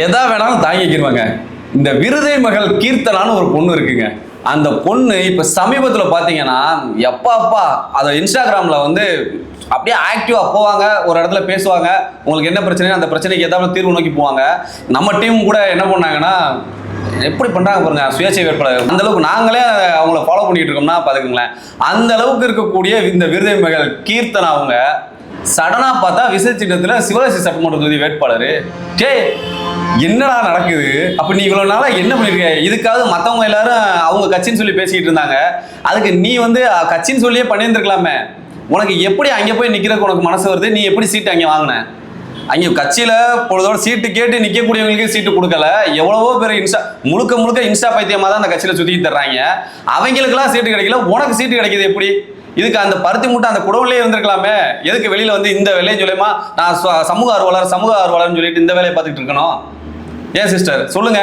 எதா வேணாலும் தாங்கிக்கிடுவாங்க. இந்த விருதை மகள் கீர்த்தனான்னு ஒரு பொண்ணு இருக்குங்க. அந்த பொண்ணு இப்ப சமீபத்துல பாத்தீங்கன்னா எப்பா அதை இன்ஸ்டாகிராம்ல வந்து அப்படியே ஆக்டிவா போவாங்க, ஒரு இடத்துல பேசுவாங்க, உங்களுக்கு என்ன பிரச்சனை அந்த பிரச்சனைக்கு ஏதாவது தீர்வு நோக்கி போவாங்க. நம்ம டீம் கூட என்ன பண்ணாங்கன்னா எப்படி பண்றாங்க பாருங்க, சுயேட்சை வேட்பாளர் அந்த அளவுக்கு நாங்களே அவங்கள ஃபாலோ பண்ணிட்டு இருக்கோம்னா பாத்துக்கங்களேன். அந்த அளவுக்கு இருக்கக்கூடிய இந்த விருதை மகள் கீர்த்தனா அவங்க சடனா பார்த்தா விசைச்சின்னத்துல சிவகாசி சட்டமன்ற தொகுதி வேட்பாளர். என்னடா நடக்குது? அப்ப நீ இவ்வளவு நாளா என்ன பண்ணிருக்க? இதுக்காவது மத்தவங்க எல்லாரும் அவங்க கட்சின்னு சொல்லி பேசிக்கிட்டு இருந்தாங்க, அதுக்கு நீ வந்து கட்சின்னு சொல்லியே பண்ணியிருந்திருக்கலாமே. உனக்கு எப்படி அங்க போய் நிக்கிறதுக்கு உனக்கு மனசு வருது? நீ எப்படி சீட்டு அங்க வாங்கின? அங்க கட்சியில பொழுதோட சீட்டு கேட்டு நிக்கக்கூடியவங்களுக்கு சீட்டு கொடுக்கல. எவ்வளவோ பேர் முழுக்க இன்ஸ்டா பைத்தியமா தான் அந்த கட்சியில சுத்தி தர்றாங்க. அவங்களுக்கெல்லாம் சீட்டு கிடைக்கல, உனக்கு சீட்டு கிடைக்குது எப்படி? இதுக்கு அந்த பருத்தி மூட்டை அந்த குடவுலயே இருந்திருக்கலாமே. எதுக்கு வெளியில வந்து இந்த வேலையை சொல்லியமா நான் சமூக ஆர்வலர்னு சொல்லிட்டு இந்த வேலையை பார்த்துக்கிட்டு இருக்கணும்? ஏன் சிஸ்டர் சொல்லுங்க.